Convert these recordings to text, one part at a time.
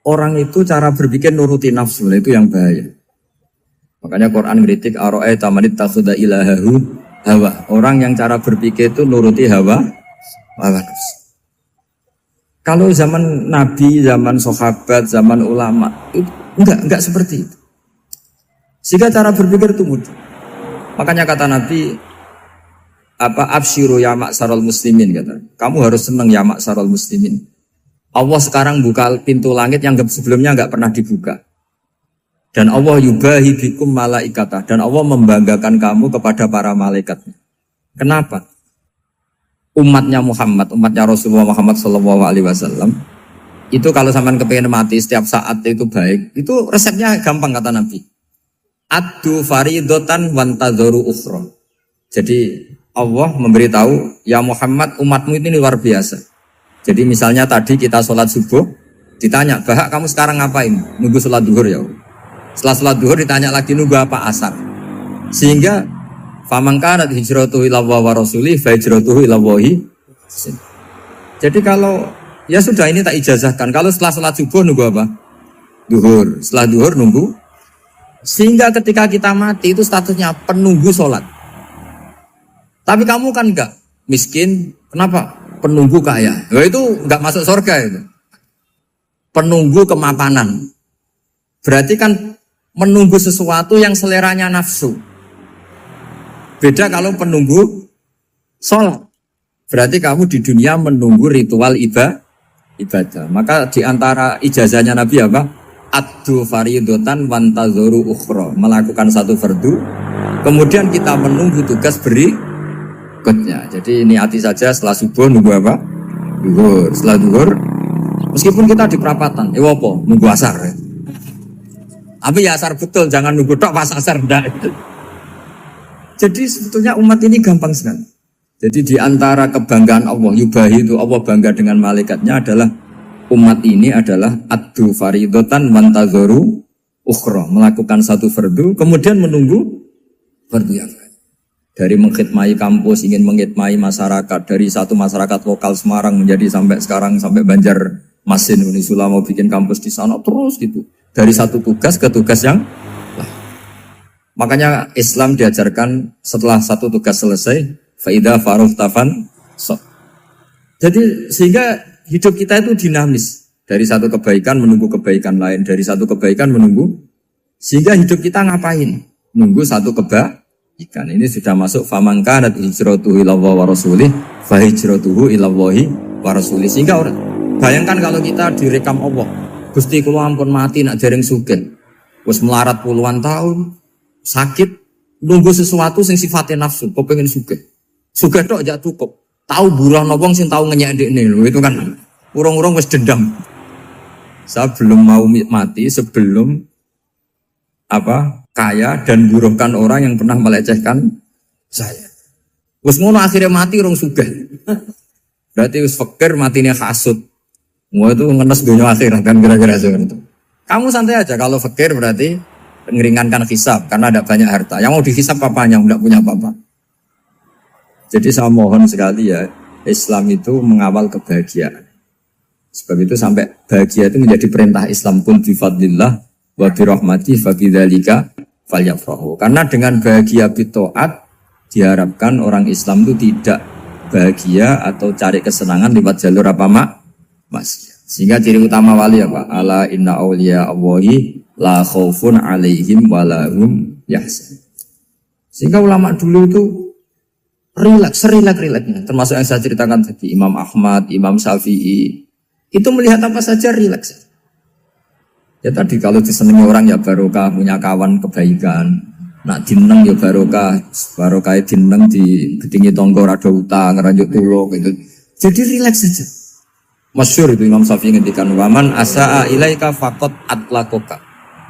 orang itu cara berpikir nuruti nafsu, itu yang bahaya. Makanya Quran kritik ara'aita man ittakhadha ilahahu hawa. Orang yang cara berpikir itu nuruti hawa nafsu. Kalau zaman Nabi, zaman sahabat, zaman ulama, itu enggak seperti itu. Sehingga cara berpikir itu mudah. Makanya kata Nabi, absyiru ya ma'syaral muslimin, kata. Kamu harus senang ya ma'syaral muslimin. Allah sekarang buka pintu langit yang sebelumnya enggak pernah dibuka. Dan Allah yubahi bikum malaikatah. Dan Allah membanggakan kamu kepada para malaikatnya. Kenapa? Umatnya Muhammad, umatnya Rasulullah Muhammad SAW, itu kalau sampean kepengen mati setiap saat itu baik, itu resepnya gampang kata Nabi. Addu faridotan wantadzoru ukhra. Jadi Allah memberitahu, ya Muhammad, umatmu ini luar biasa. Jadi misalnya tadi kita sholat subuh, ditanya, Bahak kamu sekarang ngapain? Nunggu sholat duhur ya. Setelah sholat duhur ditanya lagi nunggu apa asar. Sehingga faman kanat hijratuhu ila Allah wa rasulih fa hijratuhu ila Allah. Jadi kalau ya sudah ini tak ijazahkan. Kalau setelah sholat subuh nunggu apa? Duhur. Setelah duhur nunggu. Sehingga ketika kita mati itu statusnya penunggu sholat. Tapi kamu kan enggak miskin. Kenapa? Penunggu kaya. Nah, itu enggak masuk surga itu. Penunggu kemapanan. Berarti kan menunggu sesuatu yang seleranya nafsu. Beda kalau penunggu sholat. Berarti kamu di dunia menunggu ritual ibadah. Maka di antara ijazahnya Nabi apa? Addu faridotan wantadzoru ukhra. Melakukan satu fardu. Kemudian kita menunggu tugas berikutnya. Jadi niati saja setelah subuh nunggu apa? Duhur. Setelah duhur, meskipun kita di perapatan, apa? Nunggu asar. Ya. Tapi ya asar betul, jangan nunggu tok pas asar enggak. Jadi sebetulnya umat ini gampang sekali. Jadi di antara kebanggaan Allah, yubahi itu Allah bangga dengan malaikatnya adalah umat ini adalah addu faridotan wantadzoru ukhra, melakukan satu fardu kemudian menunggu fardu yang lain. Dari mengkhidmati kampus, ingin mengkhidmati masyarakat, dari satu masyarakat lokal Semarang menjadi sampai sekarang sampai Banjarmasin, Unisula mau bikin kampus di sana terus gitu. Dari satu tugas ke tugas yang lain. Makanya Islam diajarkan setelah satu tugas selesai, faida faruhtafan so. Jadi sehingga hidup kita itu dinamis. Dari satu kebaikan menunggu kebaikan lain, dari satu kebaikan menunggu. Sehingga hidup kita ngapain? Nunggu satu kebaikan. Ini sudah masuk faman kanat hijratuhu ila Allah wa rasulih fa hijratuhu ila Allah wa rasulih. Sehingga bayangkan kalau kita direkam Allah, Gusti kula ampun mati nak jaring sugih. Wis melarat puluhan tahun, sakit, nunggu sesuatu sing sifatnya nafsu, kepengin sugih. Sugih tok aja cukup. Tahu buruh wong sing tahu ngenyek ndekne lho, itu kan urung-urung wis dendam. Saya belum mau mati sebelum kaya dan buruhkan orang yang pernah melecehkan saya. Wis ngono akhirnya mati urung sugih. Berarti wis fakir matine hasud. Wah itu ngenes dunia akhirat kan kira-kira seperti itu. Kamu santai aja kalau fakir berarti meringankan hisab karena ada banyak harta. Yang mau dihisab papanya enggak punya apa-apa. Jadi saya mohon sekali ya, Islam itu mengawal kebahagiaan. Sebab itu sampai bahagia itu menjadi perintah Islam, kun bi fadlillah wa bi rahmati fa bidzalika falyafrahu. Karena dengan bahagia bi taat diharapkan orang Islam itu tidak bahagia atau cari kesenangan lewat jalur maksiat. Sehingga ciri utama wali apa? Ala inna awliya Allahi la khaufun alaihim wa lahum yahzanun. Sehingga ulama dulu itu rileks-rileksnya. Termasuk yang saya ceritakan tadi, Imam Ahmad, Imam Syafi'i, itu melihat apa saja rileks. Ya tadi kalau disenangi orang ya barokah, punya kawan kebaikan. Nak dineng ya barokah dineng di gedingi tonggo rada utang, ngeranjuk tulung gitu. Jadi rileks saja. Masyhur itu Imam Syafi'i ngendikan waman asaa ilaika faqat atlakoka.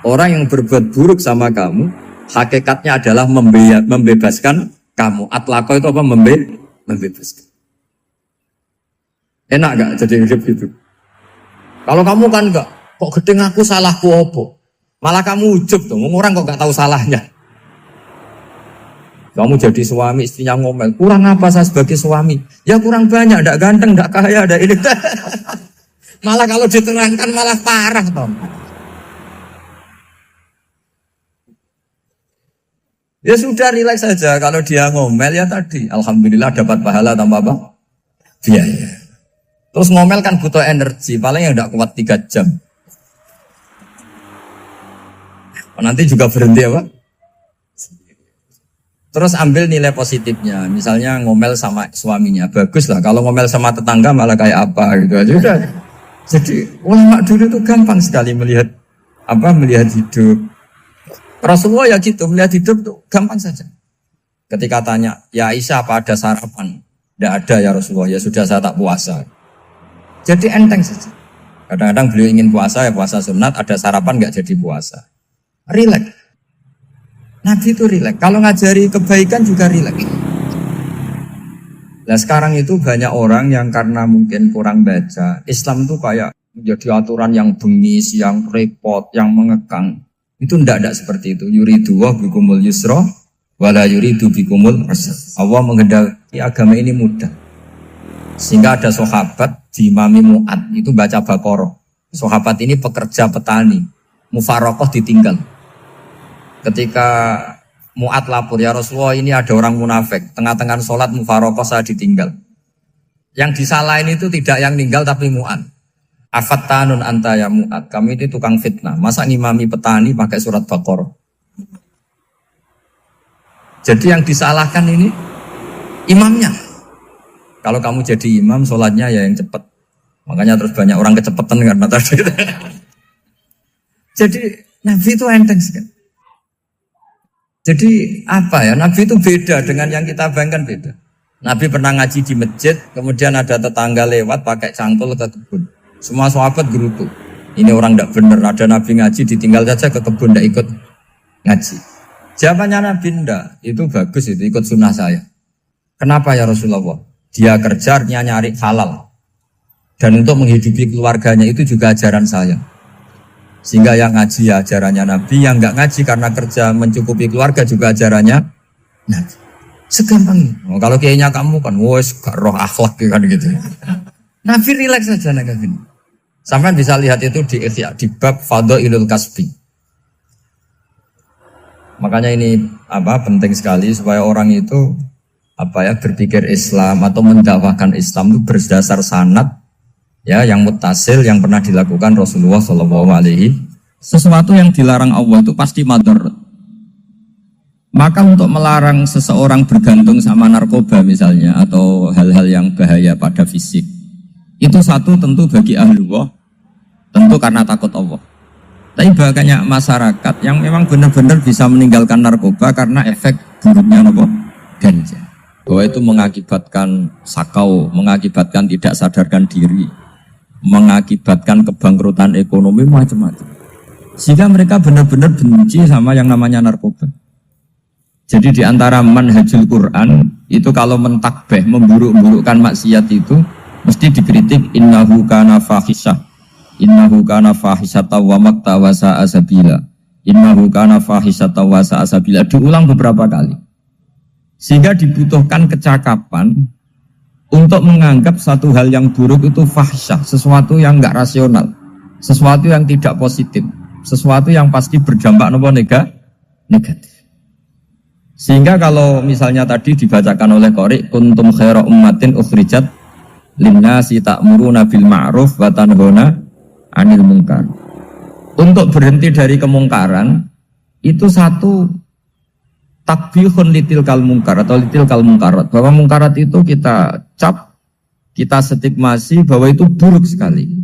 Orang yang berbuat buruk sama kamu, hakikatnya adalah membebaskan kamu. Atlako itu apa? Membebaskan. Enak gak jadi hidup gitu? Kalau kamu kan enggak, kok gedeng aku salahku apa? Malah kamu ujub tuh, orang kok gak tahu salahnya. Kamu jadi suami, istrinya ngomel, kurang apa saya sebagai suami? Ya kurang banyak, enggak ganteng, enggak kaya, enggak ini. Malah kalau diterangkan malah parah toh. Ya sudah rileks saja. Kalau dia ngomel ya tadi, alhamdulillah dapat pahala tanpa apa? Biaya. Terus ngomel kan butuh energi, paling yang tidak kuat 3 jam. Nanti juga berhenti apa? Terus ambil nilai positifnya. Misalnya ngomel sama suaminya, bagus lah. Kalau ngomel sama tetangga malah kayak apa gitu aja. Udah. Jadi ulama dulu itu gampang sekali melihat hidup. Rasulullah ya gitu, melihat hidup tuh gampang saja. Ketika tanya, ya Aisyah apa ada sarapan? Tidak ada ya Rasulullah, ya sudah saya tak puasa. Jadi enteng saja. Kadang-kadang beliau ingin puasa, ya puasa sunat, ada sarapan nggak jadi puasa. Rileks. Nabi itu rileks. Kalau ngajari kebaikan juga rileks. Nah sekarang itu banyak orang yang karena mungkin kurang baca, Islam itu kayak menjadi aturan yang bengis, yang repot, yang mengekang. Itu tidak seperti itu. Yuridu wa bikumul yusra wala yuridu bikumul usra. Allah menghendaki agama ini mudah. Sehingga ada sahabat di Imami Mu'ad itu baca Baqarah. Sahabat ini pekerja petani, mufarokoh ditinggal. Ketika Mu'ad lapor, ya Rasulullah ini ada orang munafik, tengah-tengah sholat mufarokoh saya ditinggal. Yang disalahin itu tidak yang ninggal tapi Mu'ad. Afattanun anta ya Mu'ad, kami ini tukang fitnah. Masa ngimami petani pakai surat Baqarah? Jadi yang disalahkan ini imamnya. Kalau kamu jadi imam, sholatnya ya yang cepat. Makanya terus banyak orang kecepatan karena tadi. Jadi Nabi itu enteng sekali. Jadi apa ya? Nabi itu beda dengan yang kita bayangkan beda. Nabi pernah ngaji di masjid, kemudian ada tetangga lewat pakai cangkul ke kebun. Semua sahabat gerutu. Ini orang tidak benar. Ada Nabi ngaji ditinggal saja ke kebun tidak ikut ngaji. Jawabannya Nabi tidak. Itu bagus itu ikut sunnah saya. Kenapa ya Rasulullah? Dia kerjanya nyari halal. Dan untuk menghidupi keluarganya itu juga ajaran saya. Sehingga yang ngaji ya ajarannya Nabi, yang nggak ngaji karena kerja mencukupi keluarga juga ajarannya Nabi. Segampang ini. Kalau kayaknya kamu kan, wes gak roh akhlak kan gitu. Nabi rileks saja Nabi ini. Sampai bisa lihat itu di Ihya, di bab Fadhailul Kasbi. Makanya ini penting sekali supaya orang itu berpikir Islam atau mendakwahkan Islam itu berdasar sanad ya yang muttasil yang pernah dilakukan Rasulullah SAW. Sesuatu yang dilarang Allah itu pasti madharat. Maka untuk melarang seseorang bergantung sama narkoba misalnya atau hal-hal yang bahaya pada fisik, itu satu tentu bagi ahlullah, tentu karena takut Allah. Tapi banyak masyarakat yang memang benar-benar bisa meninggalkan narkoba karena efek buruknya ganja. Bahwa itu mengakibatkan sakau, mengakibatkan tidak sadarkan diri, mengakibatkan kebangkrutan ekonomi macam-macam. Sehingga mereka benar-benar benci sama yang namanya narkoba. Jadi di antara manhajul Quran itu kalau mentakbih, memburuk-burukkan maksiat itu mesti dikritik innahu kana fahisyah, innahu kana fahisyata wa makta wa sa'a sabila, innahu kana fahisyata wa sa'a sabila, diulang beberapa kali. Sehingga dibutuhkan kecakapan untuk menganggap satu hal yang buruk itu fahisyah, sesuatu yang enggak rasional, sesuatu yang tidak positif, sesuatu yang pasti berdampak negatif. Sehingga kalau misalnya tadi dibacakan oleh Qori, kuntum khaira ummatin ukhrijat linnasi ta'muruna bil ma'ruf wa tanhauna 'anil munkar. Untuk berhenti dari kemungkaran itu satu takbihun litilkal munkar atau litilkal munkarat, bahwa munkarat itu kita cap, kita stigmasi bahwa itu buruk sekali.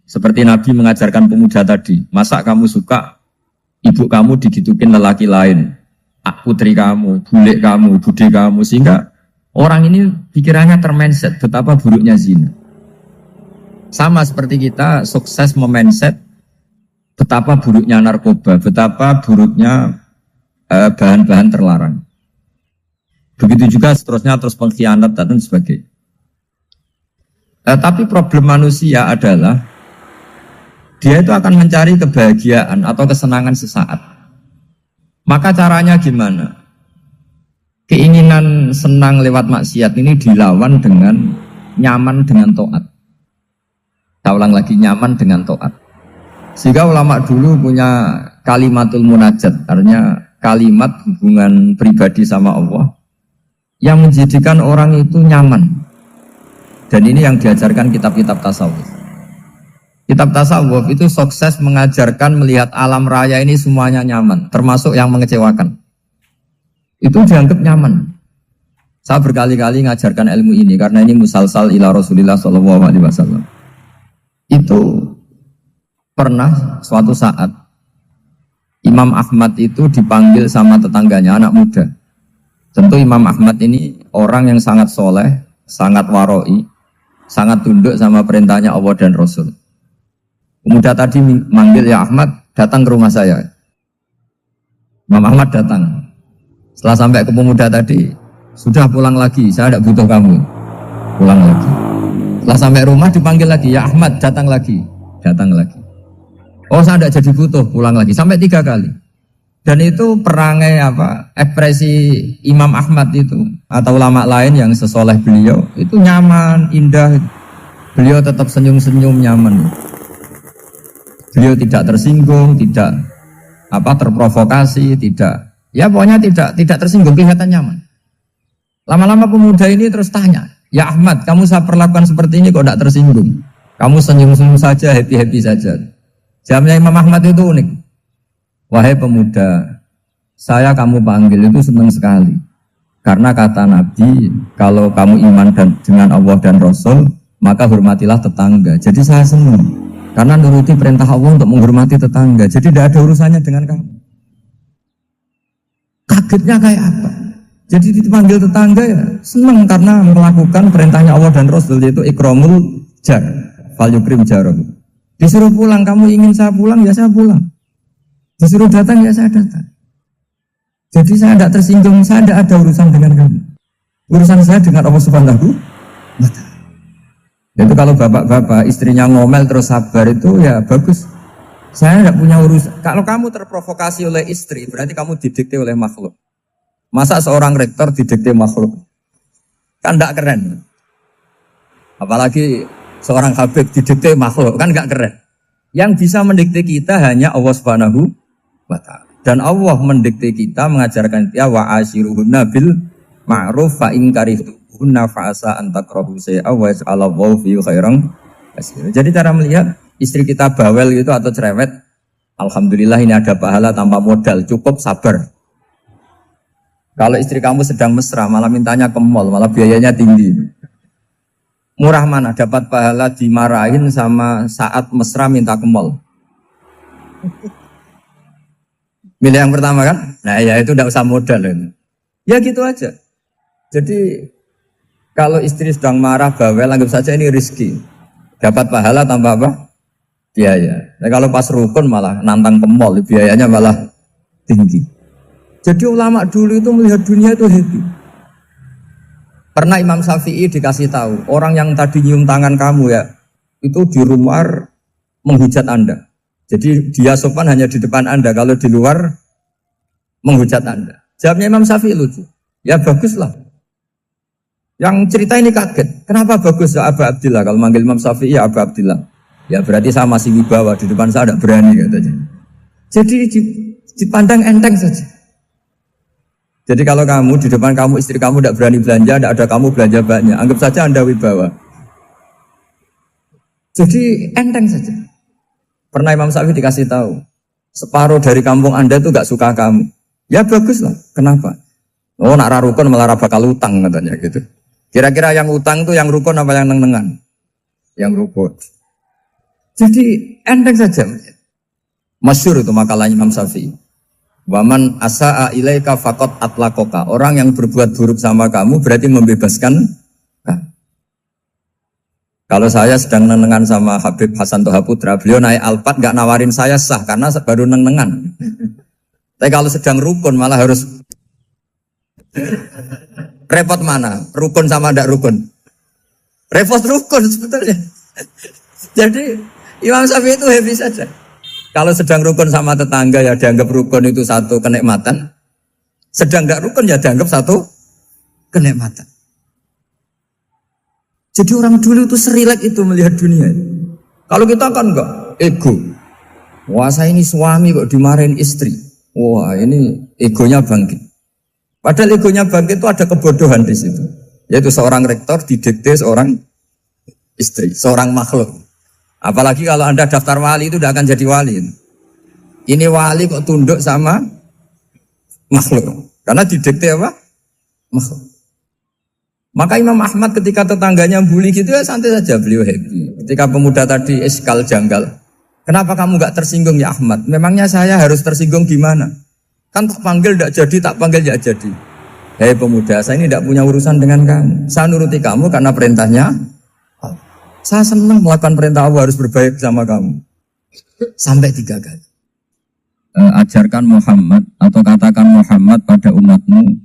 Seperti Nabi mengajarkan pemuda tadi, masa kamu suka ibu kamu digitukin lelaki lain, putri kamu, bule kamu, bude kamu, sehingga orang ini pikirannya termindset betapa buruknya zina. Sama seperti kita sukses memindset betapa buruknya narkoba, betapa buruknya bahan-bahan terlarang. Begitu juga seterusnya, terus pengkhianat dan sebagainya. Tapi problem manusia adalah dia itu akan mencari kebahagiaan atau kesenangan sesaat. Maka caranya gimana? Keinginan senang lewat maksiat ini dilawan dengan nyaman dengan taat. Saya ulang lagi, nyaman dengan taat. Sehingga ulama dulu punya kalimatul munajat, artinya kalimat hubungan pribadi sama Allah yang menjadikan orang itu nyaman. Dan ini yang diajarkan kitab-kitab tasawuf. Kitab tasawuf itu sukses mengajarkan melihat alam raya ini semuanya nyaman, termasuk yang mengecewakan. Itu dianggap nyaman. Saya berkali-kali mengajarkan ilmu ini karena ini musalsal ila Rasulillah SAW. Itu pernah suatu saat Imam Ahmad itu dipanggil sama tetangganya, anak muda. Tentu Imam Ahmad ini orang yang sangat soleh, sangat waroi, sangat tunduk sama perintahnya Allah dan Rasul. Pemuda tadi manggil, ya Ahmad, datang ke rumah saya. Imam Ahmad datang. Setelah sampai ke pemuda tadi, sudah pulang lagi, saya tidak butuh kamu. Pulang lagi. Setelah sampai rumah dipanggil lagi, ya Ahmad, datang lagi. Datang lagi. Oh, saya tidak jadi butuh, pulang lagi. Sampai 3 kali. Dan itu perangai ekspresi Imam Ahmad itu atau ulama lain yang sesoleh beliau itu nyaman, indah. Beliau tetap senyum-senyum, nyaman. Beliau tidak tersinggung, tidak terprovokasi, tidak, ya pokoknya tidak tersinggung, kelihatan nyaman. Lama-lama pemuda ini terus tanya, ya Ahmad, kamu saya perlakukan seperti ini kok tidak tersinggung? Kamu senyum-senyum saja, happy-happy saja. Jawabnya Imam Ahmad itu unik. Wahai pemuda, saya kamu panggil itu senang sekali. Karena kata Nabi, kalau kamu iman dengan Allah dan Rasul, maka hormatilah tetangga. Jadi saya senang. Karena nuruti perintah Allah untuk menghormati tetangga. Jadi tidak ada urusannya dengan kamu. Kagetnya kayak apa? Jadi dipanggil tetangga ya senang karena melakukan perintahnya Allah dan Rasul, yaitu ikramul jar, fal yukrim jarum. Disuruh pulang, kamu ingin saya pulang, ya saya pulang. Disuruh datang, ya saya datang. Jadi saya tidak tersinggung, saya tidak ada urusan dengan kamu. Urusan saya dengan Allah Subhanahu wa ta'ala. Itu kalau bapak-bapak istrinya ngomel terus sabar itu ya bagus. Saya tidak punya urusan. Kalau kamu terprovokasi oleh istri, berarti kamu didikte oleh makhluk. Masa seorang rektor didikte makhluk? Kan tidak keren. Apalagi seorang habib didikte makhluk, kan tidak keren. Yang bisa mendikte kita hanya Allah Subhanahu wa ta'ala. Dan Allah mendikte kita, mengajarkan kita wa ashiruhunna bil ma'ruf fa in karihtuhunna fa'asa an takrahu shay'an wa yaj'alallahu fi khairan katsira. Jadi cara melihat istri kita bawel gitu atau cerewet, alhamdulillah ini ada pahala tanpa modal, cukup sabar. Kalau istri kamu sedang mesra, malah mintanya ke mall, malah biayanya tinggi. Murah mana dapat pahala dimarahin sama saat mesra minta ke mall? Milih yang pertama kan? Nah ya itu tidak usah modal ini. Ya gitu aja. Jadi kalau istri sedang marah, bawel, anggap saja ini rezeki. Dapat pahala tanpa apa? Biaya. Nah, kalau pas rukun malah nantang ke mall, biayanya malah tinggi. Jadi ulama dulu itu melihat dunia itu happy. Pernah Imam Syafi'i dikasih tahu, orang yang tadi nyium tangan kamu ya, itu di rumah menghujat Anda. Jadi dia sopan hanya di depan Anda, kalau di luar menghujat Anda. Jawabnya Imam Syafi'i lucu. Ya baguslah. Yang cerita ini kaget. Kenapa bagus ya Aba Abdillah? Kalau manggil Imam Syafi'i ya Aba Abdillah. Ya berarti saya masih wibawa, di depan saya tidak berani katanya. Jadi dipandang enteng saja. Jadi kalau kamu di depan kamu istri kamu tidak berani belanja, tidak ada kamu belanja banyak, anggap saja Anda wibawa. Jadi enteng saja. Pernah Imam Syafi'i dikasih tahu, separuh dari kampung Anda itu gak suka kamu. Ya bagus lah. Kenapa? Oh nak rarukun malah bakal utang katanya gitu. Kira-kira yang utang itu yang rukun apa yang neng-nengan? Yang rukun. Jadi enteng saja. Masyhur itu makalahnya Imam Syafi'i. Waman asa'a ilaika faqad atlaqaka. Orang yang berbuat buruk sama kamu berarti membebaskan kamu. Kalau saya sedang nenengan sama Habib Hasan Toha Putra, beliau naik Alphard gak nawarin saya sah karena baru nenengan. Tapi kalau sedang rukun malah harus repot mana? Rukun sama ndak rukun? Repot rukun sebetulnya. Jadi Imam Syafi'i itu happy saja. Kalau sedang rukun sama tetangga ya dianggap rukun itu satu kenikmatan. Sedang nggak rukun ya dianggap satu kenikmatan. Jadi orang dulu itu serilek itu melihat dunia. Kalau kita kan enggak, ego. Wah saya ini suami kok dimarahin istri. Wah ini egonya bangkit. Padahal egonya bangkit itu ada kebodohan di situ. Yaitu seorang rektor didikte seorang istri, seorang makhluk. Apalagi kalau Anda daftar wali itu tidak akan jadi wali. Ini wali kok tunduk sama makhluk. Karena didikte apa? Makhluk. Maka Imam Ahmad ketika tetangganya bully gitu ya santai saja, beliau happy. Ketika pemuda tadi eskal janggal, kenapa kamu gak tersinggung ya Ahmad? Memangnya saya harus tersinggung gimana? Kan tak panggil tidak jadi, tak panggil tidak jadi. Hei pemuda, saya ini tidak punya urusan dengan kamu. Saya nuruti kamu karena perintahnya Allah. Saya senang melakukan perintah Allah, harus berbaik sama kamu. Sampai 3 kali. Ajarkan Muhammad atau katakan Muhammad pada umatmu,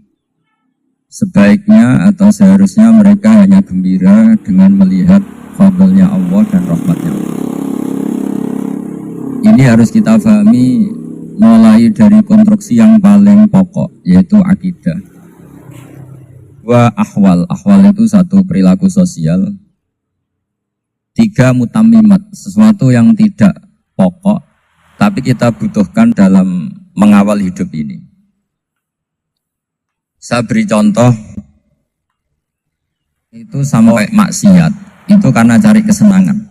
sebaiknya atau seharusnya mereka hanya gembira dengan melihat fadlnya Allah dan rahmatnya Allah. Ini harus kita pahami mulai dari konstruksi yang paling pokok, yaitu akidah. Dua ahwal itu satu perilaku sosial. 3 mutammimat, sesuatu yang tidak pokok tapi kita butuhkan dalam mengawal hidup ini. Saya beri contoh, itu sama kayak maksiat, itu karena cari kesenangan.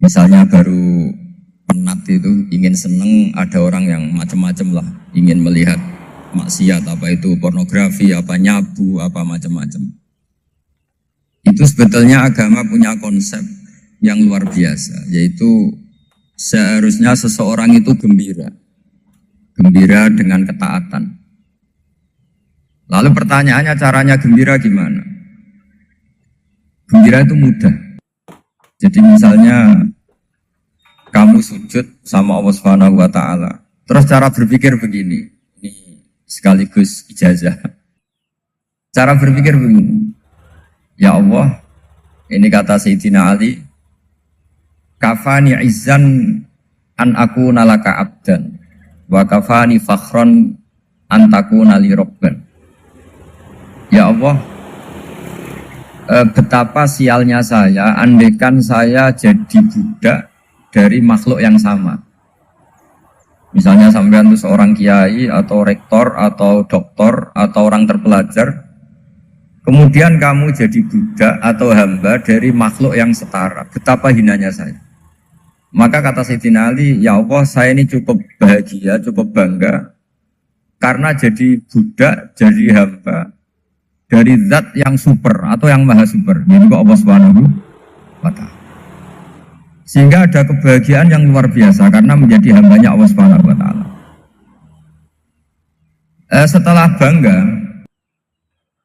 Misalnya baru penat itu, ingin seneng, ada orang yang macam-macam lah, ingin melihat maksiat, apa itu pornografi, apa nyabu, apa macam-macam. Itu sebetulnya agama punya konsep yang luar biasa, yaitu seharusnya seseorang itu gembira dengan ketaatan. Lalu pertanyaannya caranya gembira gimana? Gembira itu mudah. Jadi misalnya kamu sujud sama Allah Subhanahu wa taala. Terus cara berpikir begini. Ini sekaligus ijazah. Cara berpikir begini. Ya Allah, ini kata Sayyidina Ali, kafani izzan an akuna laka abdan wa kafani fakhran an takuna li rabban. Ya Allah, betapa sialnya saya, andaikan saya jadi budak dari makhluk yang sama. Misalnya sampean itu seorang kiai atau rektor atau doktor atau orang terpelajar, kemudian kamu jadi budak atau hamba dari makhluk yang setara. Betapa hinanya saya. Maka kata Sayyidina Ali, ya Allah saya ini cukup bahagia, cukup bangga karena jadi budak, jadi hamba dari zat yang super atau yang maha super, yaitu Allah Subhanahu wa ta'ala. Sehingga ada kebahagiaan yang luar biasa karena menjadi hambanya Allah Subhanahu wa ta'ala. Setelah bangga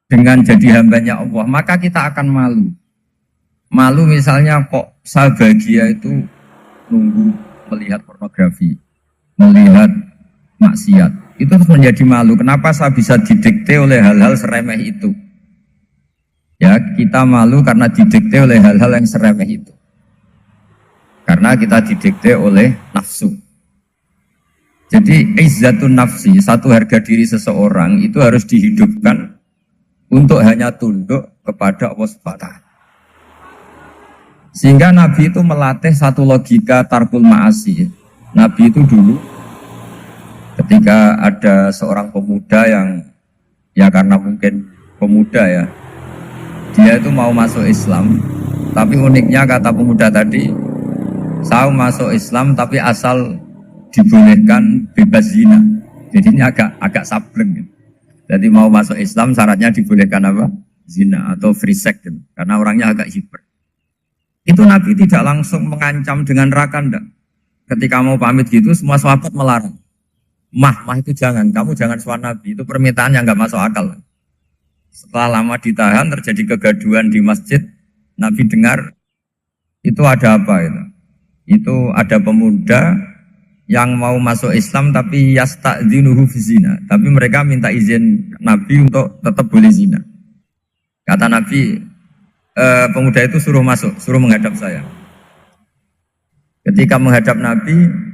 dengan jadi hambanya Allah, maka kita akan malu. Malu misalnya kok saya bahagia itu nunggu melihat pornografi, melihat maksiat. Itu harus menjadi malu. Kenapa saya bisa didikte oleh hal-hal seremeh itu? Ya, kita malu karena didikte oleh hal-hal yang seremeh itu. Karena kita didikte oleh nafsu. Jadi, izzatun nafsi, satu harga diri seseorang itu harus dihidupkan untuk hanya tunduk kepada Allah Subhanahu wa ta'ala. Sehingga Nabi itu melatih satu logika tarkul ma'asi. Nabi itu dulu ketika ada seorang pemuda yang ya karena mungkin pemuda ya, dia itu mau masuk Islam, tapi uniknya kata pemuda tadi, saya masuk Islam tapi asal dibolehkan bebas zina. Jadi ini agak sableng. Jadi mau masuk Islam syaratnya dibolehkan apa? Zina atau free sex, karena orangnya agak hiper. Itu Nabi tidak langsung mengancam dengan neraka, enggak. Ketika mau pamit gitu semua sahabat melarang. Mah itu jangan, kamu jangan suan Nabi, itu permintaan yang nggak masuk akal. Setelah lama ditahan, terjadi kegaduhan di masjid, Nabi dengar, itu ada apa itu? Itu ada pemuda yang mau masuk Islam tapi yasta'dzinuhu fi zina, tapi mereka minta izin Nabi untuk tetap boleh zina. Kata Nabi, pemuda itu suruh masuk, suruh menghadap saya. Ketika menghadap Nabi,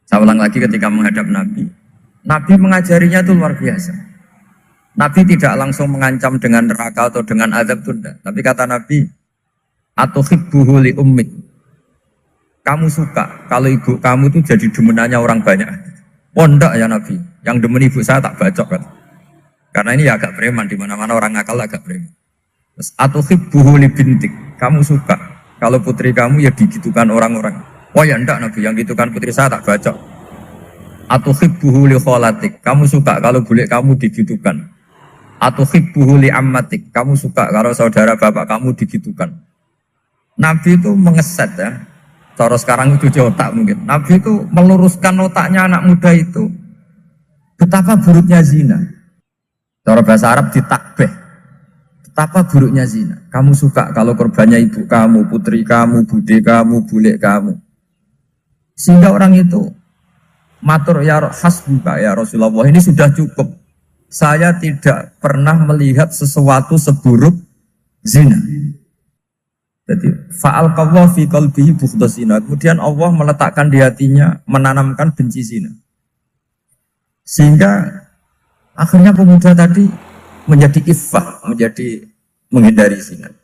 saya ulang lagi, ketika menghadap Nabi, Nabi mengajarinya itu luar biasa. Nabi tidak langsung mengancam dengan neraka atau dengan azab tunda. Tapi kata Nabi, Atau hibbuhu li ummik. Kamu suka kalau ibu kamu itu jadi demenannya orang banyak. Oh enggak ya Nabi, yang demen ibu saya tak bacok kan. Karena ini ya agak preman, di mana-mana orang nakal agak preman. Terus atau hibbuhu li bintik. Kamu suka kalau putri kamu ya digitukan orang-orang. Oh ya enggak Nabi, yang gitukan putri saya tak bacok. Atau hibbuhu li kholatik. Kamu suka kalau bule kamu digitukan. Atau hibbuhu li ammatik. Kamu suka kalau saudara bapak kamu digitukan. Nabi itu mengeset ya. Cara sekarang itu otak mungkin. Nabi itu meluruskan otaknya anak muda itu. Betapa buruknya zina. Cara bahasa Arab ditakbih. Betapa buruknya zina. Kamu suka kalau korbannya ibu kamu, putri kamu, bude kamu, bule kamu. Sehingga orang itu matur ya hasbuka ya Rasulullah, ini sudah cukup. Saya tidak pernah melihat sesuatu seburuk zina. Jadi fa'al qawwa fi qalbihi bughdha zina. Kemudian Allah meletakkan di hatinya, menanamkan benci zina. Sehingga akhirnya pemuda tadi menjadi iffah, menjadi menghindari zina.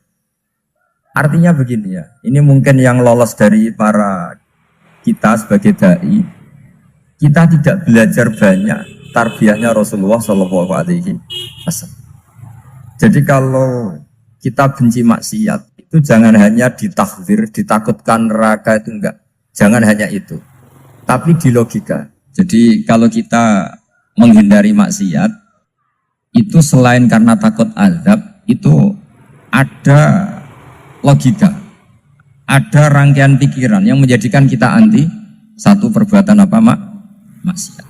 Artinya begini ya, ini mungkin yang lolos dari para kita sebagai dai, kita tidak belajar banyak tarbiyahnya Rasulullah Shallallahu Alaihi Wasallam. Jadi kalau kita benci maksiat, itu jangan hanya ditakhzir, ditakutkan neraka, itu enggak. Jangan hanya itu. Tapi di logika. Jadi kalau kita menghindari maksiat, itu selain karena takut azab, itu ada logika. Ada rangkaian pikiran yang menjadikan kita anti satu perbuatan apa maksiat.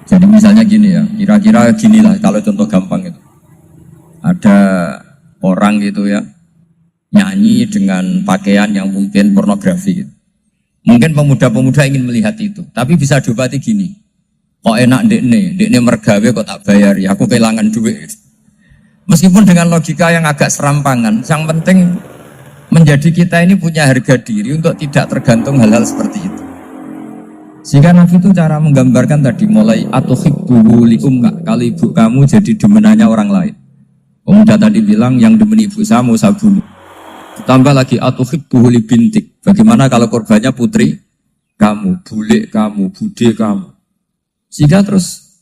Jadi misalnya gini ya, kira-kira ginilah kalau contoh gampang itu. Ada orang gitu ya, nyanyi dengan pakaian yang mungkin pornografi gitu. Mungkin pemuda-pemuda ingin melihat itu, tapi bisa diobati gini. Kok enak dekne mergawe kok tak bayar ya, aku kehilangan duit. Meskipun dengan logika yang agak serampangan, yang penting menjadi kita ini punya harga diri untuk tidak tergantung hal-hal seperti itu. Sehingga Nabi itu cara menggambarkan tadi mulai atuhibbuhu li ummik, kalau ibu kamu jadi demenannya orang lain. Pemuda tadi bilang yang demen ibu saya mau saya bunuh. Ditambah lagi atuhibbuhu li bintik. Bagaimana kalau korbannya putri kamu, bule kamu, bude kamu. Sehingga terus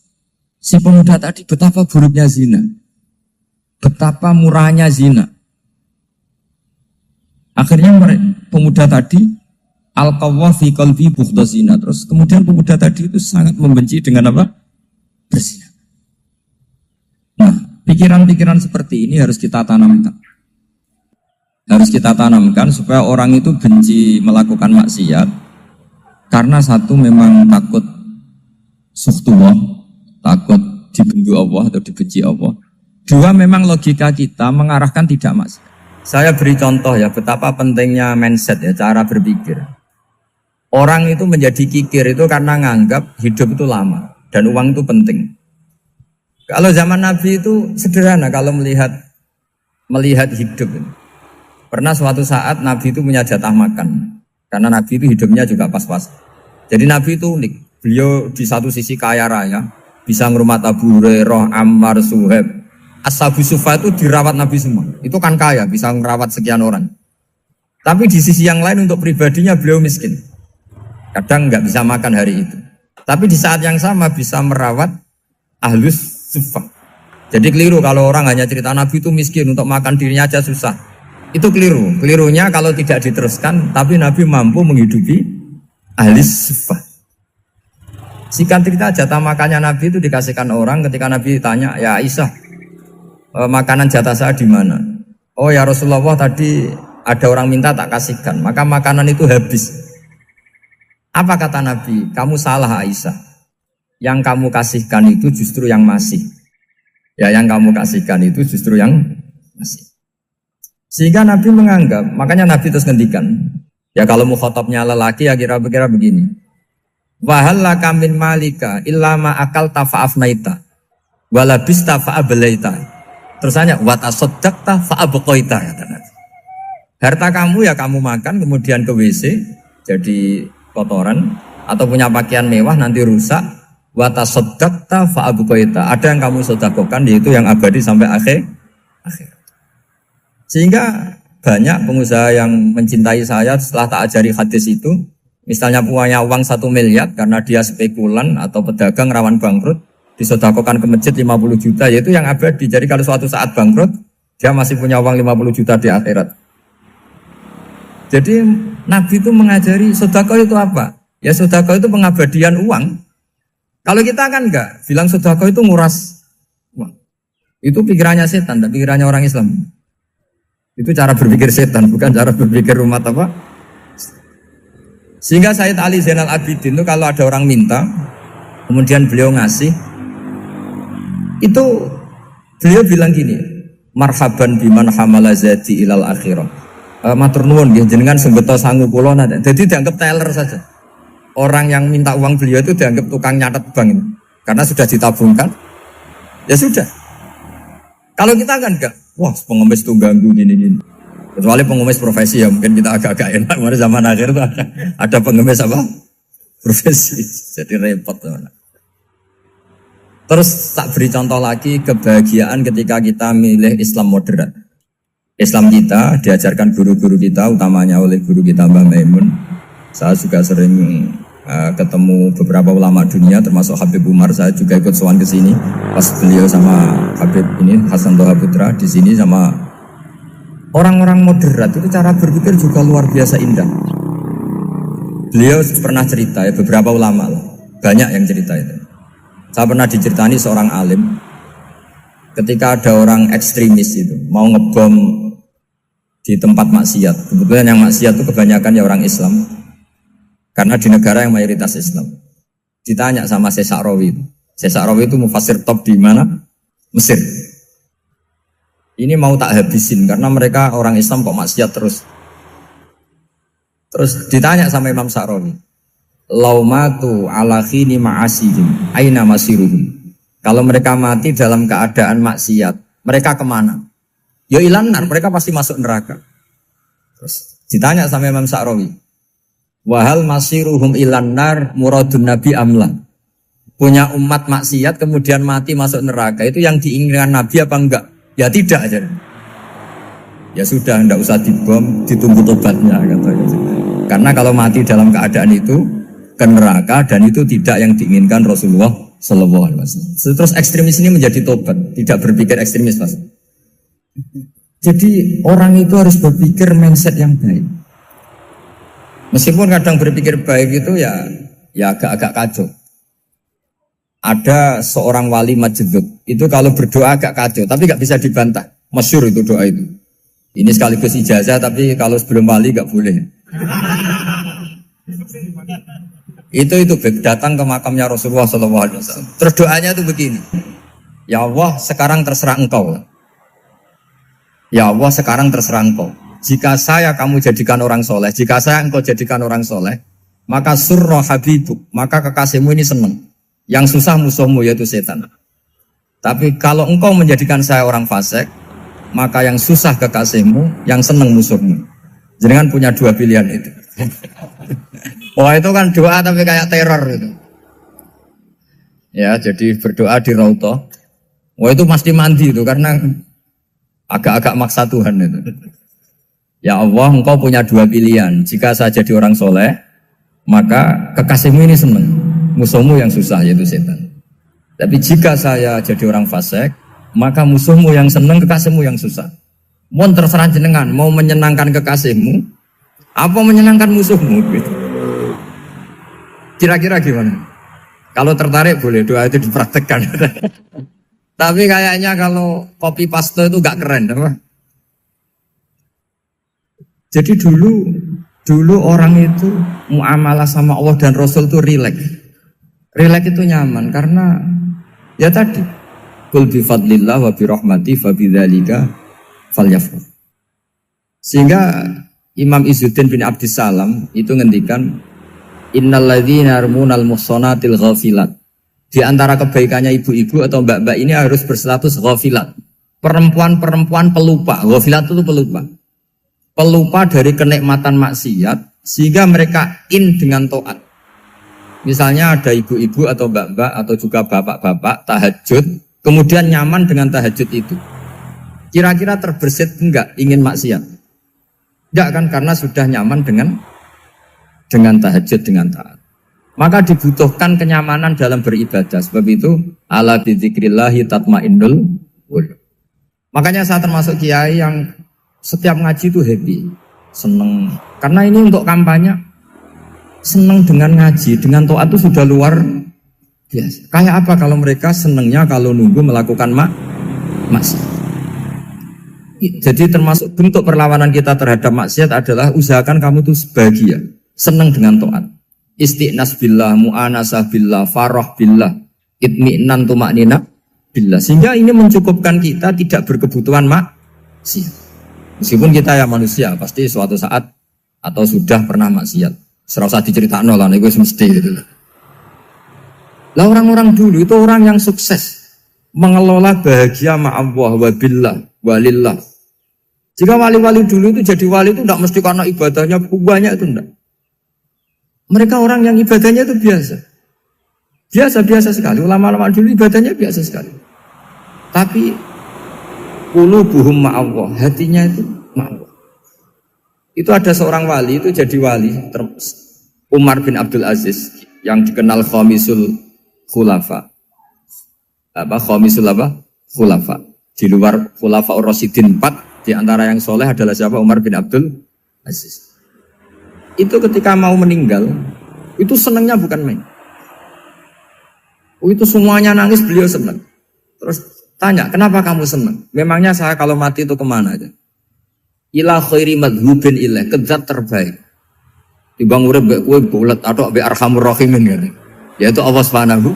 si pemuda tadi betapa buruknya zina, betapa murahnya zina. Akhirnya pemuda tadi al-qawwa fi qalbi bughdha zina. Terus kemudian pemuda tadi itu sangat membenci dengan apa? Berzina. Nah, pikiran-pikiran seperti ini harus kita tanamkan. Harus kita tanamkan supaya orang itu benci melakukan maksiat karena satu memang takut suhtullah, takut dibenci Allah atau dibenci Allah. Dua, memang logika kita mengarahkan tidak maksiat. Saya beri contoh ya, betapa pentingnya mindset ya, cara berpikir. Orang itu menjadi kikir itu karena nganggap hidup itu lama dan uang itu penting. Kalau zaman Nabi itu sederhana kalau melihat hidup. Pernah suatu saat Nabi itu punya jatah makan karena Nabi itu hidupnya juga pas-pas. Jadi Nabi itu unik. Beliau di satu sisi kaya raya, bisa ngurmat Abu Hurairah, Ammar, Suhaib. Ashabu Sufa itu dirawat Nabi semua. Itu kan kaya, bisa merawat sekian orang. Tapi di sisi yang lain untuk pribadinya beliau miskin. Kadang nggak bisa makan hari itu. Tapi di saat yang sama bisa merawat Ahlus Sufa. Jadi keliru kalau orang hanya cerita Nabi itu miskin, untuk makan dirinya aja susah. Itu keliru. Kelirunya kalau tidak diteruskan, tapi Nabi mampu menghidupi Ahlus Sufa. Singkat cerita jatah makannya Nabi itu dikasihkan orang ketika Nabi tanya, ya Aisyah, makanan jatah saya di mana? Oh ya Rasulullah, tadi ada orang minta tak kasihkan, maka makanan itu habis. Apa kata Nabi? Kamu salah Aisyah. Yang kamu kasihkan itu justru yang masih. Ya yang kamu kasihkan itu justru yang masih. Sehingga Nabi menganggap, makanya Nabi terus ngendikan. Ya kalau mukhatabnya lelaki ya kira-kira begini. Wahallaka min malika illa ma akalta fa'afnaita walabista fa'ablaita. Terusannya watasaddaqta fa'abqaita. Harta kamu ya kamu makan kemudian ke WC jadi kotoran, atau punya pakaian mewah nanti rusak. Watasaddaqta fa'abqaita. Ada yang kamu sedekahkan yaitu yang abadi sampai akhir. Sehingga banyak pengusaha yang mencintai saya setelah tak ajari hadis itu. Misalnya punya uang 1 miliar karena dia spekulan atau pedagang rawan bangkrut, disedekahkan ke masjid 50 juta, yaitu yang abadi. Jadi kalau suatu saat bangkrut, dia masih punya uang 50 juta di akhirat. Jadi Nabi itu mengajari sedekah itu apa? Ya sedekah itu pengabadian uang. Kalau kita kan enggak, bilang sedekah itu nguras uang. Itu pikirannya setan, tapi pikirannya orang Islam. Itu cara berpikir setan, bukan cara berpikir umat apa? Sehingga Sayyid Ali Zainal Abidin itu kalau ada orang minta, kemudian beliau ngasih, itu beliau bilang gini, marhaban biman hamala zadi ilal akhirah. Matur nuwun nggih jenengan sembeta sangu kula nate. Jadi dianggap teller saja. Orang yang minta uang beliau itu dianggap tukang nyatet bank ini. Karena sudah ditabungkan. Ya sudah. Kalau kita kan enggak, wah pengemis tuh ganggu gini-gini. Kecuali pengemis profesi ya mungkin kita agak-agak enak. Pada zaman akhir tuh ada pengemis apa? Profesi. Jadi repot teman. Terus tak beri contoh lagi kebahagiaan ketika kita milih Islam moderat. Islam kita diajarkan guru-guru kita, utamanya oleh guru kita Mbah Maimun. Saya juga sering ketemu beberapa ulama dunia, termasuk Habib Umar. Saya juga ikut sowan ke sini pas beliau sama Habib ini Hasan Toha Putra di sini sama orang-orang moderat. Itu cara berpikir juga luar biasa indah. Beliau pernah cerita ya, beberapa ulama lah, banyak yang cerita itu. Saya pernah diceritani seorang alim ketika ada orang ekstremis itu mau ngebom di tempat maksiat. Kebetulan yang maksiat itu kebanyakan ya orang Islam, karena di negara yang mayoritas Islam. Ditanya sama Syekh Sa'rawi. Syekh Sa'rawi itu mufasir top di mana? Mesir. Ini mau tak habisin karena mereka orang Islam kok maksiat terus. Terus ditanya sama Imam Sa'rawi, laumatu ala khini ma'asihim aina masiruhum. Kalau mereka mati dalam keadaan maksiat, mereka kemana? Ya ilanar, mereka pasti masuk neraka. Terus ditanya sama Imam Sa'rawi, wahal masiruhum ilanar muradun nabi amla. Punya umat maksiat kemudian mati masuk neraka, itu yang diinginkan Nabi apa enggak? Ya tidak aja. Ya sudah, enggak usah dibom, ditunggu tobatnya katanya. Karena kalau mati dalam keadaan itu ke neraka, dan itu tidak yang diinginkan Rasulullah Sallallahu Alaihi Wasallam. Terus ekstremis ini menjadi tobat, tidak berpikir ekstremis Mas. Jadi orang itu harus berpikir mindset yang baik. Meskipun kadang berpikir baik itu ya agak-agak kacau. Ada seorang wali Majdud, itu kalau berdoa agak kacau, tapi gak bisa dibantah. Masyhur itu doa itu. Ini sekaligus ijazah, tapi kalau sebelum wali gak boleh. Itu datang ke makamnya Rasulullah SAW. Terus doanya itu begini. Ya Allah, sekarang terserah engkau. Ya Allah, sekarang terserah engkau. Jika saya kamu jadikan orang soleh, jika saya engkau jadikan orang soleh, maka surra habibuk, maka kekasihmu ini senang. Yang susah musuhmu yaitu setan. Tapi kalau engkau menjadikan saya orang fasik, maka yang susah kekasihmu, yang senang musuhmu. Jangan punya dua pilihan itu. Wah itu kan doa tapi kayak teror itu. Ya jadi berdoa di Raudhah. Wah itu pasti mandi itu karena agak-agak maksa Tuhan itu. Ya Allah, engkau punya dua pilihan. Jika saya jadi orang soleh, maka kekasihmu ini senang. Musuhmu yang susah yaitu setan. Tapi jika saya jadi orang fasik, maka musuhmu yang senang, kekasihmu yang susah. Mohon terserah jenengan, mau menyenangkan kekasihmu, apa menyenangkan musuhmu? Gitu. Kira-kira gimana? Kalau tertarik boleh doa itu dipraktekkan. Tapi kayaknya kalau copy paste itu gak keren, apa? Jadi dulu orang itu muamalah sama Allah dan Rasul itu rileks. Rileks itu nyaman karena ya tadi qul bi fadlillah wa bi rahmati fa bidzalika falyafrah. Sehingga Imam Izzuddin bin Abdissalam itu ngendikan innal ladzina yarmunal muhsanatil ghafilat. Di antara kebaikannya ibu-ibu atau mbak-mbak ini harus berstatus ghafilat. Perempuan-perempuan pelupa. Ghafilat itu pelupa. Pelupa dari kenikmatan maksiat sehingga mereka dengan taat. Misalnya ada ibu-ibu atau mbak-mbak atau juga bapak-bapak tahajud, kemudian nyaman dengan tahajud itu. Kira-kira terbersit enggak ingin maksiat? Enggak kan, karena sudah nyaman dengan tahajud, dengan taat. Maka dibutuhkan kenyamanan dalam beribadah. Sebab itu ala bidzikrillahi tatmainnul qulub. Makanya saya termasuk kiai yang setiap ngaji itu happy, seneng. Karena ini untuk kampanye, seneng dengan ngaji, dengan taat itu sudah luar biasa. Kayak apa kalau mereka senengnya kalau nunggu melakukan maksiat. Jadi termasuk bentuk perlawanan kita terhadap maksiat adalah usahakan kamu itu bahagia, seneng dengan taat. Istiqnas billah, mu'anasah billah, farah billah, itmi'nan tumaknina billah. Sehingga ini mencukupkan kita tidak berkebutuhan maksiat. Meskipun kita ya manusia, pasti suatu saat atau sudah pernah maksiat. Serasa diceritakan lah, itu mesti gitu. Lah orang-orang dulu itu orang yang sukses mengelola bahagia ma'allah wa billah walillah. Jika wali-wali dulu itu jadi wali itu tidak mesti karena ibadahnya banyak, itu enggak. Mereka orang yang ibadahnya itu biasa. Biasa-biasa sekali. Ulama-ulama dulu ibadahnya biasa sekali. Tapi qulubuhum ma'allah, hatinya itu ma'allah. Itu ada seorang wali itu jadi wali, Umar bin Abdul Aziz yang dikenal khamisul khulafa. Khamisul khulafa. Di luar khulafa ar-rasyidin 4, di antara yang soleh adalah siapa? Umar bin Abdul Aziz. Itu ketika mau meninggal, itu senangnya bukan main. Itu semuanya nangis, beliau senang. Terus tanya, kenapa kamu senang? Memangnya saya kalau mati itu kemana aja? Ila khairi madhubin ilah, ke zat terbaik. Dibang urip mbek kowe bulet atau mbek arhamur rahimin kan. Yaitu Allah Subhanahu.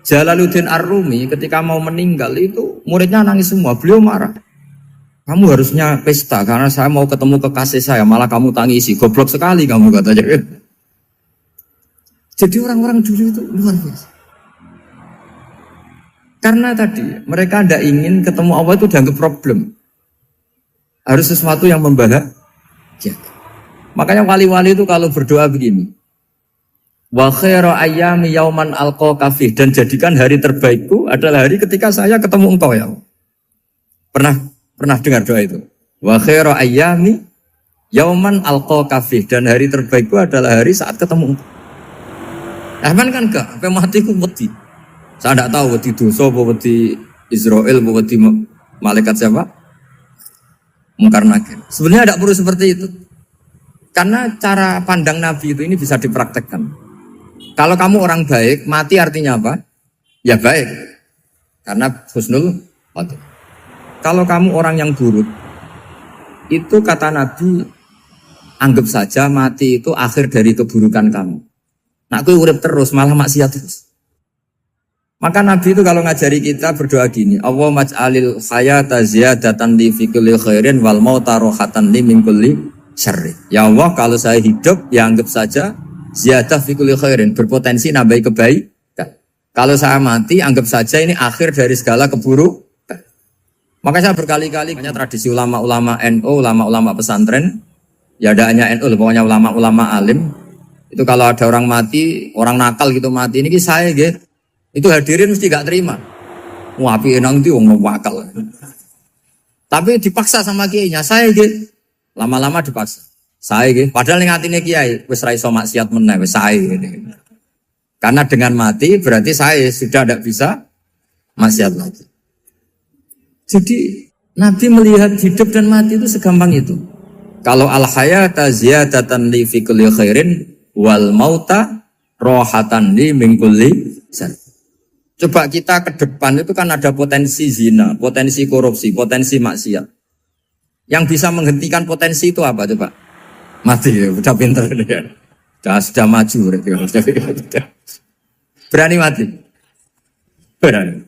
Jalaluddin Ar-Rumi ketika mau meninggal itu muridnya nangis semua, beliau marah. Kamu harusnya pesta karena saya mau ketemu kekasih saya, malah kamu tangisi, goblok sekali kamu katanya. Jadi orang-orang dulu itu luar biasa. Karena tadi mereka tidak ingin ketemu Allah itu dianggap problem. Harus sesuatu yang membahagiakan. Makanya wali-wali itu kalau berdoa begini. Wa khairu ayyami yauman alqa fih, dan jadikan hari terbaikku adalah hari ketika saya ketemu engkau ya. Pernah dengar doa itu? Wa khairu ayyami yauman alqa fih, dan hari terbaikku adalah hari saat ketemu engkau. Aman kan enggak? Sampai matiku wedi. Saya tidak tahu wedi dosa apa wedi Israel apa wedi malaikat siapa? Mungkar nakir. Sebenarnya tidak perlu seperti itu. Karena cara pandang Nabi itu ini bisa dipraktekkan. Kalau kamu orang baik, mati artinya apa? Ya baik. Karena husnul khotimah. Kalau kamu orang yang buruk, itu kata Nabi, anggap saja mati itu akhir dari keburukan kamu. Nah, aku urip terus, malah maksiat terus. Maka Nabi itu kalau ngajari kita berdoa gini, Allah maj'alil hayata ziyadatan li fi kulli khairin wal mauta rohatan li min kulli syarri. Ya Allah, kalau saya hidup, ya anggap saja ziyadah fi kulli khairin, berpotensi nambahi kebaikan. Kalau saya mati, anggap saja ini akhir dari segala keburukan. Maka saya berkali-kali, tradisi ulama-ulama NU, ulama-ulama pesantren, ya ada hanya NU, pokoknya ulama-ulama alim, itu kalau ada orang mati, orang nakal gitu mati, ini saya gitu, itu hadirin mesti gak terima. Wapi enang itu wong wakal. Tapi dipaksa sama kiainya, saya gitu, lama-lama dipaksa. Saya gitu, padahal yang ngatine kiai, wis ra iso maksiat meneh, wis saya gitu. Karena dengan mati berarti saya sudah tidak bisa maksiat lagi. Jadi Nabi melihat hidup dan mati itu segampang itu. Kalau al-hayata ziyadatan li fi kulli khairin wal mauta rohatan li min kulli syarr. Coba kita ke depan itu kan ada potensi zina, potensi korupsi, potensi maksiat. Yang bisa menghentikan potensi itu apa coba? Mati ya, udah pinter dia. Sudah maju berani mati. Berani.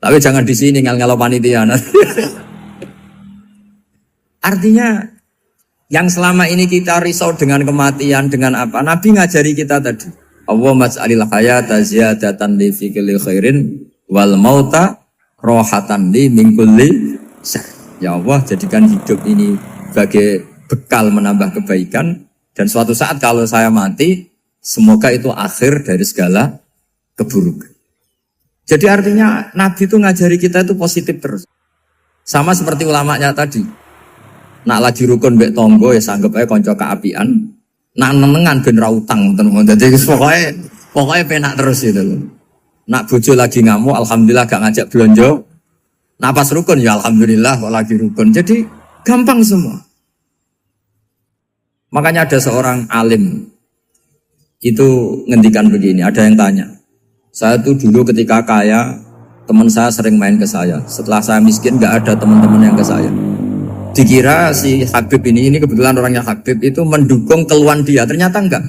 Tapi jangan di sini ngel-ngelo panitia. Artinya yang selama ini kita risau dengan kematian, dengan apa? Nabi ngajari kita tadi. Allah mas'alil hayata ziyadatan li fi kulli khairin wal mauta rohatan li min kulli syarr. Ya Allah, jadikan hidup ini sebagai bekal menambah kebaikan, dan suatu saat kalau saya mati, semoga itu akhir dari segala keburukan. Jadi artinya Nabi itu ngajari kita itu positif terus. Sama seperti ulamanya tadi. Nak lagi rukun mbek tonggo ya sanggep ae kanca keapian. Nak nenengan ben ra utang tenan. Dadi pokoknya penak terus gitu loh. Nak bojo lagi ngamuk alhamdulillah gak ngajak blonjo. Nak pas rukun ya alhamdulillah kok lagi rukun. Jadi gampang semua. Makanya ada seorang alim itu ngendikan begini, ada yang tanya. Saya tuh dulu ketika kaya, teman saya sering main ke saya. Setelah saya miskin gak ada teman-teman yang ke saya. Dikira si Habib ini kebetulan orangnya Habib itu mendukung keluhan dia. Ternyata enggak.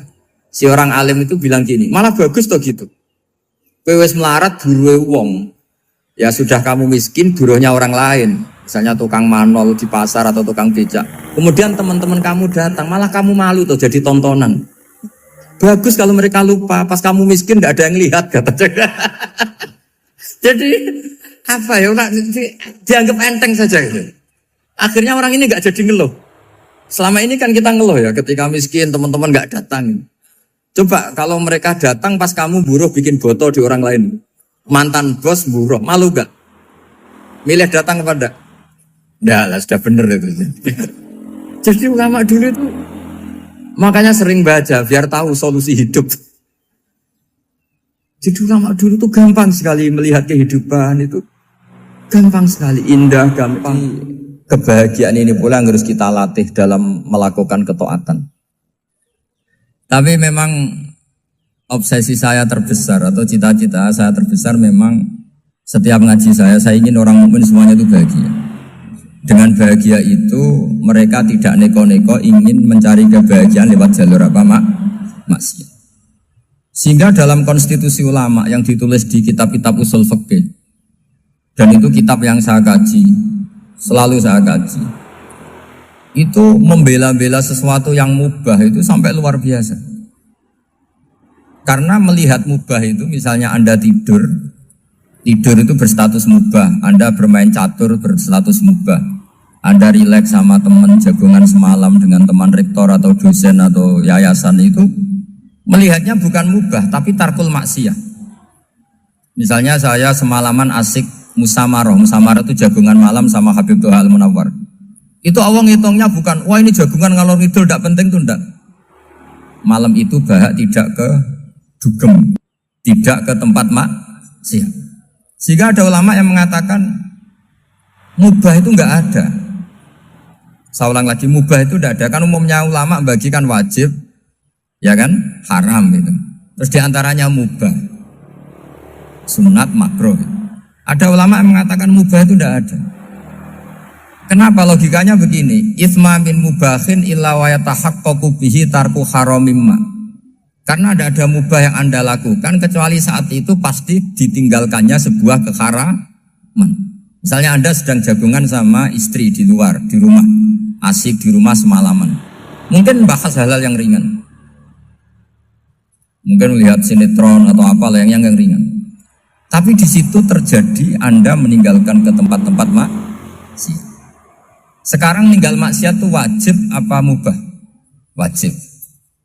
Si orang alim itu bilang gini, malah bagus toh gitu. Kowe wis melarat buruhe wong. Ya sudah kamu miskin buruhnya orang lain. Misalnya tukang manol di pasar atau tukang becak. Kemudian teman-teman kamu datang, malah kamu malu tuh jadi tontonan. Bagus kalau mereka lupa, pas kamu miskin gak ada yang lihat kata. Jadi apa ya, dianggap enteng saja gitu. Akhirnya orang ini gak jadi ngeluh. Selama ini kan kita ngeluh ya, ketika miskin teman-teman gak datang. Coba kalau mereka datang pas kamu buruh bikin botol di orang lain. Mantan bos buruh, malu gak? Milih datang kepada? Nggak lah, sudah bener itu. Jadi ulama dulu itu makanya sering baca biar tahu solusi hidup. Jadi ulama dulu itu gampang sekali melihat kehidupan itu, gampang sekali, indah, gampang. Kebahagiaan ini pula yang harus kita latih dalam melakukan ketaatan. Tapi memang obsesi saya terbesar atau cita-cita saya terbesar memang setiap ngaji saya ingin orang mukmin semuanya itu bahagia. Dengan bahagia itu mereka tidak neko-neko ingin mencari kebahagiaan lewat jalur apa maksiat. Sehingga dalam konstitusi ulama yang ditulis di kitab-kitab usul fikih, dan itu kitab yang saya kaji, selalu saya kaji, itu membela-bela sesuatu yang mubah itu sampai luar biasa. Karena melihat mubah itu, misalnya Anda tidur itu berstatus mubah. Anda bermain catur berstatus mubah. Anda rileks sama teman jagongan semalam dengan teman rektor atau dosen atau yayasan itu melihatnya bukan mubah tapi tarkul maksiyah. Misalnya saya semalaman asik musamarah itu jagongan malam sama Habib Toha Al-Munawwar. Itu awang ngitungnya bukan, wah ini jagongan ngalor ngidul tidak penting tuh enggak. Malam itu bahak tidak ke dugem, tidak ke tempat maksiat. Sehingga ada ulama yang mengatakan mubah itu enggak ada. Saya ulang lagi, mubah itu enggak ada. Kan umumnya ulama bagikan wajib, ya kan, haram itu. Terus diantaranya mubah, sunat, makruh. Ada ulama yang mengatakan mubah itu enggak ada. Kenapa? Logikanya begini, itsma min mubahin illa wa yatahaqqaqu bihi tarku haramimma. Karena ada mubah yang Anda lakukan kecuali saat itu pasti ditinggalkannya sebuah keharaman. Misalnya Anda sedang jagungan sama istri di luar, di rumah, asik di rumah semalaman. Mungkin bahas hal-hal yang ringan. Mungkin melihat sinetron atau apa yang ringan. Tapi di situ terjadi Anda meninggalkan ke tempat-tempat maksiat. Sekarang ninggal maksiat itu wajib apa mubah? Wajib.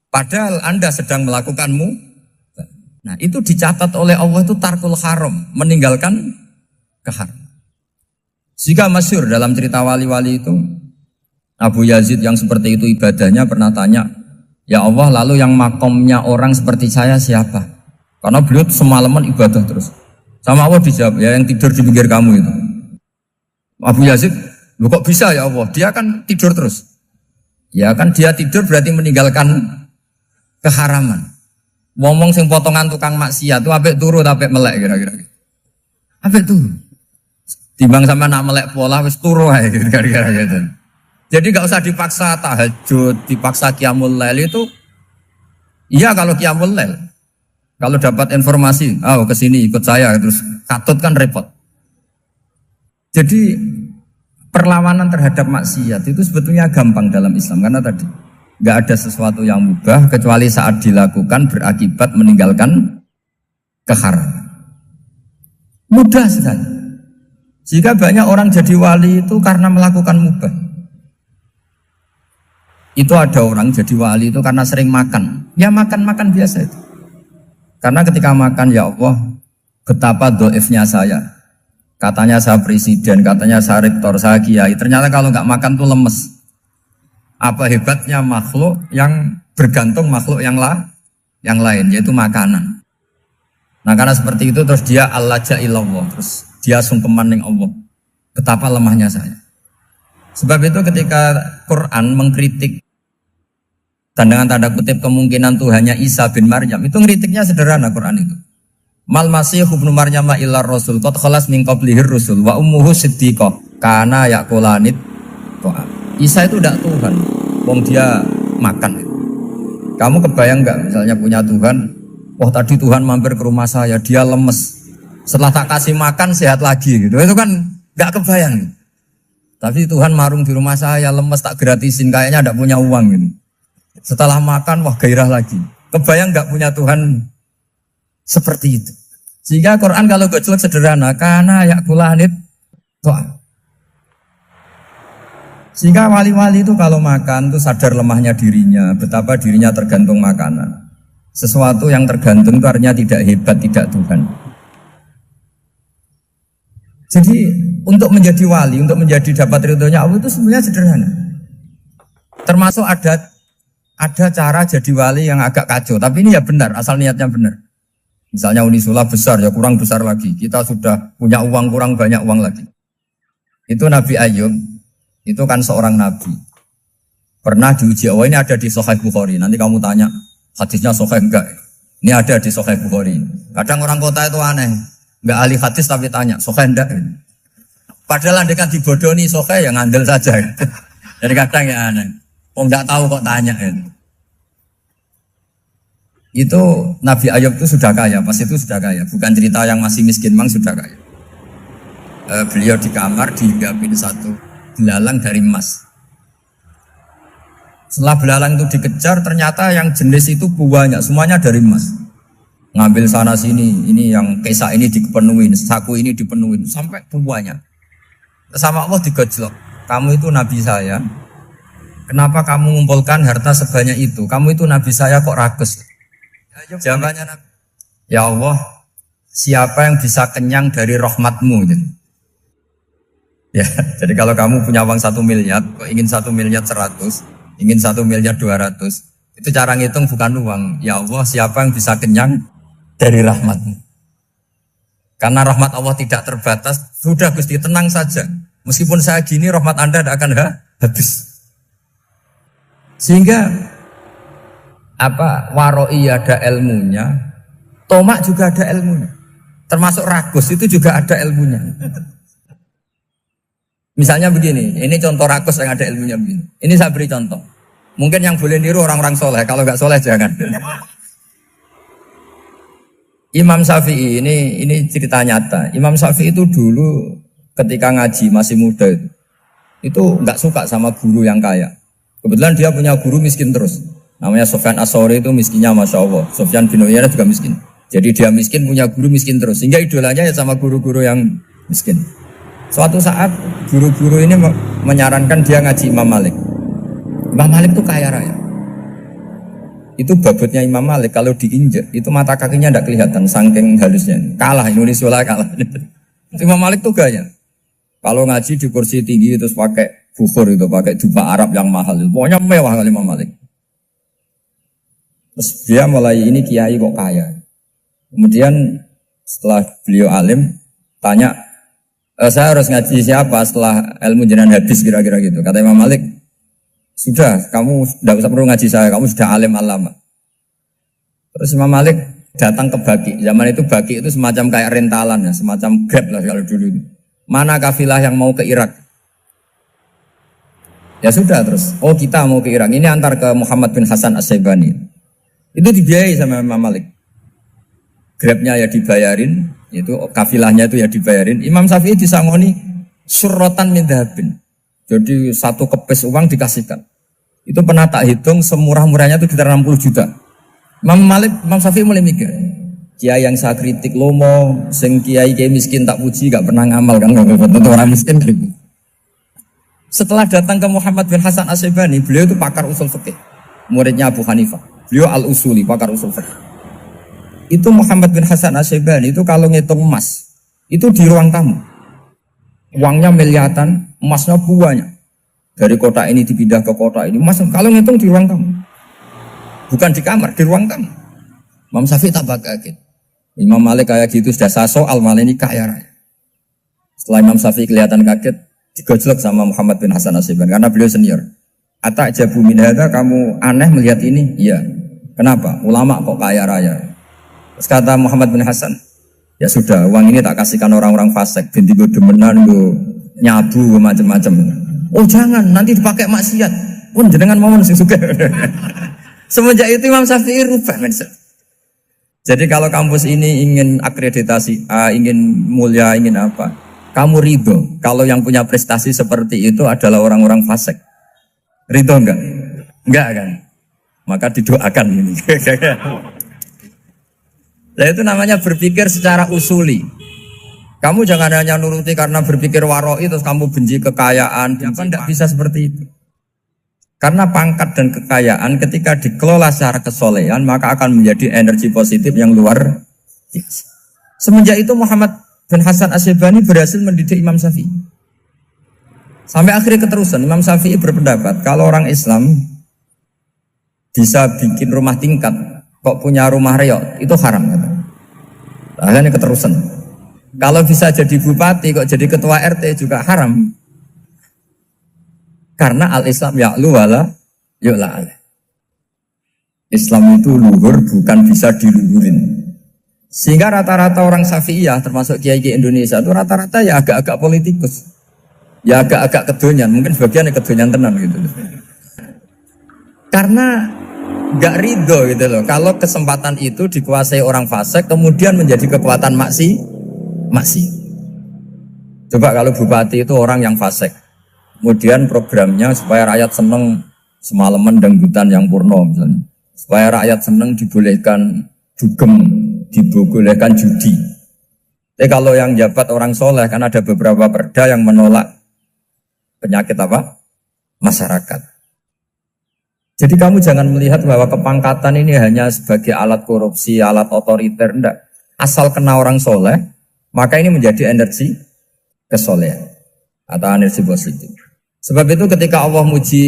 Padahal Anda sedang melakukanmu. Nah itu dicatat oleh Allah itu tarkul haram, meninggalkan keharam. Jika masyhur dalam cerita wali-wali itu, Abu Yazid yang seperti itu ibadahnya pernah tanya, ya Allah lalu yang makomnya orang seperti saya siapa? Karena beliau semalaman ibadah terus. Sama Allah dijawab, ya yang tidur di pinggir kamu itu. Abu Yazid, loh kok bisa ya Allah? Dia kan tidur terus. Ya kan dia tidur berarti meninggalkan keharaman. Ngomong sing potongan tukang maksiat itu apik turu apik melek kira-kira. Apik turu. Timbang sama nak melek pola wis turu ae kira-kira gitu. Jadi enggak usah dipaksa tahajud, dipaksa qiyamul lail itu. Iya kalau qiyamul lail. Kalau dapat informasi, ke sini ikut saya terus katut kan repot. Jadi perlawanan terhadap maksiat itu sebetulnya gampang dalam Islam karena tadi nggak ada sesuatu yang mubah kecuali saat dilakukan berakibat meninggalkan keharaman. Mudah sekali. Jika banyak orang jadi wali itu karena melakukan mubah. Itu ada orang jadi wali itu karena sering makan. Ya makan biasa itu. Karena ketika makan, ya Allah, betapa doifnya saya. Katanya saya presiden, katanya saya rektor, saya kiai. Ternyata kalau nggak makan tuh lemes. Apa hebatnya makhluk yang bergantung makhluk yang lain, yaitu makanan. Nah karena seperti itu terus dia al-laja ilallah, terus dia sungkeman ning Allah. Betapa lemahnya saya. Sebab itu ketika Quran mengkritik dan dengan tanda kutip kemungkinan Tuhannya Isa bin Maryam, itu ngeritiknya sederhana Quran itu. Mal masih ibnu Maryam illa rasul qad khalas min qablihi rusul wa ummuhu siddiqah kana yaqulanit ta'am. Isa itu tidak Tuhan, wong dia makan. Kamu kebayang nggak misalnya punya Tuhan, wah tadi Tuhan mampir ke rumah saya, dia lemes. Setelah tak kasih makan sehat lagi gitu. Itu kan nggak kebayang. Tapi Tuhan marung di rumah saya, lemes tak gratisin, kayaknya tidak punya uang gitu. Setelah makan, wah gairah lagi. Kebayang nggak punya Tuhan seperti itu. Sehingga Quran kalau gojlok sederhana, karena yakulanit ta'am. Sehingga wali-wali itu kalau makan itu sadar lemahnya dirinya, betapa dirinya tergantung makanan. Sesuatu yang tergantung itu artinya tidak hebat, tidak Tuhan. Jadi untuk menjadi wali, untuk menjadi dapat ridhonya Allah itu sebenarnya sederhana. Termasuk ada cara jadi wali yang agak kacau, tapi ini ya benar, asal niatnya benar. Misalnya Unisula besar, ya kurang besar lagi. Kita sudah punya uang, kurang banyak uang lagi. Itu Nabi Ayub, itu kan seorang nabi. Pernah diuji, oh ini ada di Sahih Bukhari. Nanti kamu tanya, hadisnya Sahih enggak? Ini ada di Sahih Bukhari. Kadang orang kota itu aneh, enggak ahli hadis tapi tanya, Sahih enggak? Padahal andekan dibodohi Sahih, ya ngandel saja. Jadi kadang ya aneh. Oh enggak tahu kok tanya. Itu Nabi Ayub itu sudah kaya, pas itu sudah kaya. Bukan cerita yang masih miskin, memang sudah kaya. Beliau di kamar dihingapin satu belalang dari emas. Setelah belalang itu dikejar, ternyata yang jenis itu banyak, semuanya dari emas. Ngambil sana sini, ini yang kesak ini dipenuhin, saku ini dipenuhin, sampai banyak. Sama Allah digojlok. Kamu itu nabi saya. Kenapa kamu mengumpulkan harta sebanyak itu? Kamu itu nabi saya kok rakus? Jawabannya Nabi, ya Allah, siapa yang bisa kenyang dari rahmatmu? Ya, jadi kalau kamu punya uang 1 miliar, kok ingin 1 miliar 100, ingin 1 miliar 200, itu cara ngitung bukan uang. Ya Allah, siapa yang bisa kenyang dari rahmatmu? Karena rahmat Allah tidak terbatas, sudah Gusti tenang saja. Meskipun saya gini, rahmat Anda tidak akan habis. Sehingga waroi ada ilmunya, tomak juga ada ilmunya. Termasuk ragus itu juga ada ilmunya. Misalnya begini, ini contoh rakus yang ada ilmunya begini. Ini saya beri contoh. Mungkin yang boleh niru orang-orang soleh, kalau nggak soleh jangan. Imam Syafi'i ini cerita nyata. Imam Syafi'i itu dulu ketika ngaji masih muda itu nggak suka sama guru yang kaya. Kebetulan dia punya guru miskin terus. Namanya Sufyan As-Tsauri, itu miskinnya Masya Allah. Sufyan bin Uyainah juga miskin. Jadi dia miskin, punya guru miskin terus. Sehingga idolanya ya sama guru-guru yang miskin. Suatu saat guru-guru ini menyarankan dia ngaji Imam Malik. Imam Malik itu kaya raya. Itu babutnya Imam Malik kalau diinjek itu mata kakinya tidak kelihatan saking halusnya. Kalah Indonesia lah kalah. Imam Malik tuh gaya. Kalau ngaji di kursi tinggi terus pakai bukhur itu, pakai jubah Arab yang mahal. Pokoknya mewah kali Imam Malik. Terus dia mulai ini kiai kok kaya. Kemudian setelah beliau alim tanya, saya harus ngaji siapa setelah ilmu jenengan habis kira-kira gitu. Kata Imam Malik, sudah kamu tidak usah perlu ngaji saya, kamu sudah alim alama. Terus Imam Malik datang ke Baki. Zaman itu Baki itu semacam kayak rentalan ya, semacam Grab lah kalau dulu. Mana kafilah yang mau ke Irak? Ya sudah terus. Oh kita mau ke Irak. Ini antar ke Muhammad bin Hasan As-Syaibani. Itu dibiayai sama Imam Malik. Grabnya ya dibayarin, itu kafilahnya itu ya dibayarin. Imam Syafi'i disangoni surrotan min dhahabin. Jadi satu kepes uang dikasihkan. Itu pernah tak hitung semurah-murahnya itu sekitar 60 juta. Imam Syafi'i mulai mikir, kiai yang saya kritik lomo, sing kiai miskin tak puji, gak pernah ngamal kan, tentu orang miskin. Setelah datang ke Muhammad bin Hasan As-Syaibani, beliau itu pakar usul fikih, muridnya Abu Hanifah. Beliau al-usuli, pakar usul fikih. Itu Muhammad bin Hasan As-Syaibani itu kalau ngitung emas, itu di ruang tamu. Uangnya miliaran, emasnya banyak. Dari kota ini dipindah ke kota ini. Mas, kalau ngitung di ruang tamu. Bukan di kamar, di ruang tamu. Imam Syafi'i tambah kaget. Imam Malik kayak gitu sudah saya soal, malah ini kaya raya. Setelah Imam Syafi'i kelihatan kaget, digojlok sama Muhammad bin Hasan Asyibani karena beliau senior. Ata'jabu min hadza, kamu aneh melihat ini? Iya. Kenapa? Ulama kok kaya raya. Terus kata Muhammad bin Hasan, ya sudah, uang ini tak kasihkan orang-orang fasik, binti gue demenan, gue nyabu, macam-macam. Oh jangan, nanti dipakai maksiat. Pun jenengan mau sing suka. Semenjak itu Imam Syafi'i rubah mindset. Jadi kalau kampus ini ingin akreditasi A, ingin mulia, ingin apa, kamu ridho kalau yang punya prestasi seperti itu adalah orang-orang fasik. Ridho enggak? Enggak kan? Maka didoakan ini. Nah itu namanya berpikir secara usuli. Kamu jangan hanya nuruti karena berpikir waroi terus kamu benci kekayaan. Tidak bisa seperti itu. Karena pangkat dan kekayaan ketika dikelola secara kesolehan maka akan menjadi energi positif yang luar biasa. Semenjak itu Muhammad bin Hasan Asyibani berhasil mendidik Imam Syafi'i. Sampai akhirnya keterusan Imam Syafi'i berpendapat kalau orang Islam bisa bikin rumah tingkat kok punya rumah reot itu haram. Akhirnya keterusan. Kalau bisa jadi bupati kok jadi ketua RT juga haram. Karena al-Islam ya'lu wala yu'la. Islam itu luhur bukan bisa diluhurin. Sehingga rata-rata orang Syafi'iyah termasuk kiai-kiai Indonesia itu rata-rata ya agak-agak politikus. Ya agak-agak kedonyan, mungkin sebagian kedonyan tenan gitu. Karena gak ridho gitu loh. Kalau kesempatan itu dikuasai orang fasik kemudian menjadi kekuatan maksi. Coba kalau bupati itu orang yang fasik. Kemudian programnya supaya rakyat seneng semalaman dangdutan yang purno misalnya. Supaya rakyat seneng dibolehkan dugem, dibolehkan judi. Tapi kalau yang jabat orang soleh kan ada beberapa perda yang menolak penyakit apa? Masyarakat. Jadi kamu jangan melihat bahwa kepangkatan ini hanya sebagai alat korupsi, alat otoriter, enggak. Asal kena orang soleh, maka ini menjadi energi kesolehan atau energi positif. Sebab itu ketika Allah muji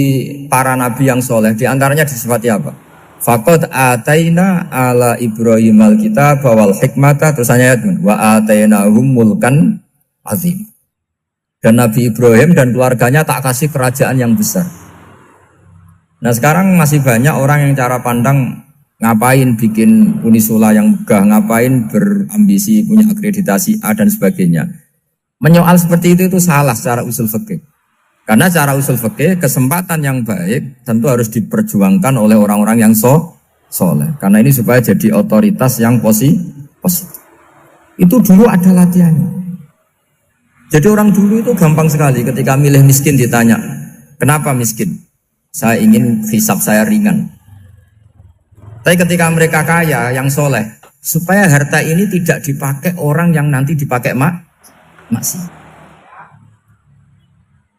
para nabi yang soleh, diantaranya disifati apa? Faqad ataina ala Ibrahim al-kitab wal hikmata, terus ayat wa atainahum mulkan azim. Dan Nabi Ibrahim dan keluarganya tak kasih kerajaan yang besar. Nah sekarang masih banyak orang yang cara pandang ngapain bikin unisula yang megah, ngapain berambisi punya akreditasi A dan sebagainya. Menyoal seperti itu salah secara usul fikih. Karena secara usul fikih kesempatan yang baik tentu harus diperjuangkan oleh orang-orang yang soleh. Karena ini supaya jadi otoritas yang positif. Itu dulu ada latihannya. Jadi orang dulu itu gampang sekali ketika milih miskin ditanya, kenapa miskin? Saya ingin hisab saya ringan. Tapi ketika mereka kaya, yang soleh, supaya harta ini tidak dipakai orang yang nanti dipakai maksiat.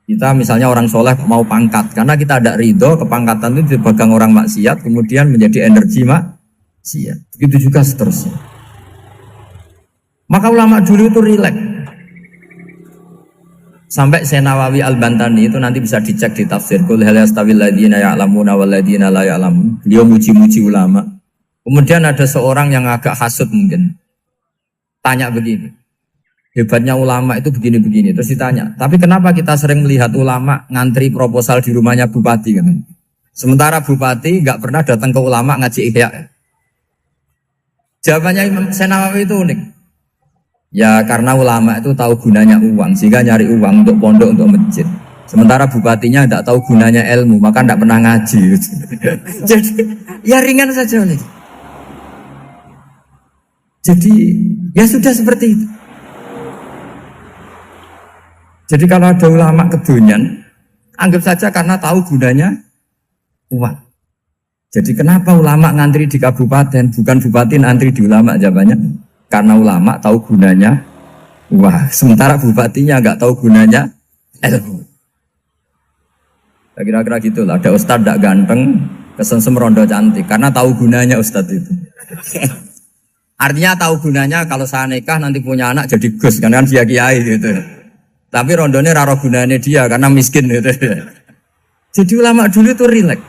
Kita misalnya orang soleh mau pangkat, karena kita ada ridho, kepangkatan itu dipegang orang maksiat, kemudian menjadi energi maksiat. Begitu juga seterusnya. Maka ulama dulu itu rileks. Sampai Senawawi Al-Bantani itu nanti bisa dicek di tafsir Qul hal yastawil ladzina ya'lamuna wal ladzina la ya'lamun. Beliau muji-muji ulama. Kemudian ada seorang yang agak hasud mungkin. Tanya begini. Hebatnya ulama itu begini-begini. Terus ditanya, tapi kenapa kita sering melihat ulama ngantri proposal di rumahnya bupati kan? Sementara bupati nggak pernah datang ke ulama ngaji ihya. Jawabannya Imam Senawawi itu unik. Ya karena ulama itu tahu gunanya uang, sehingga nyari uang untuk pondok, untuk masjid. Sementara bupatinya tidak tahu gunanya ilmu, maka tidak pernah ngaji. Jadi ya ringan saja oleh. Jadi ya sudah seperti itu. Jadi kalau ada ulama kedonyan, anggap saja karena tahu gunanya uang. Jadi kenapa ulama ngantri di kabupaten, bukan bupati ngantri di ulama? Jawabannya karena ulama tahu gunanya uang. Sementara bupatinya nggak tahu gunanya ilmu. Kira-kira gitulah. Ada ustadz tidak ganteng, kesensem rondo cantik, karena tahu gunanya ustadz itu. Artinya tahu gunanya kalau saya nikah nanti punya anak jadi gus, kan dia kiai gitu. Tapi rondone raro gunane dia karena miskin gitu. Jadi ulama dulu itu rileks.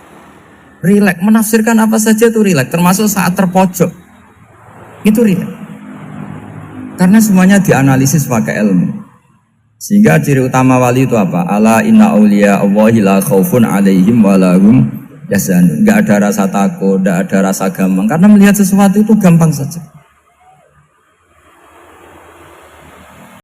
Rileks menafsirkan apa saja itu rileks, termasuk saat terpojok. Itu rileks. Karena semuanya dianalisis pakai ilmu. Sehingga ciri utama wali itu apa? Ala inna awliya Allahi la khaufun alaihim walahum yahzanun. Enggak ada rasa takut, enggak ada rasa gampang. Karena melihat sesuatu itu gampang saja.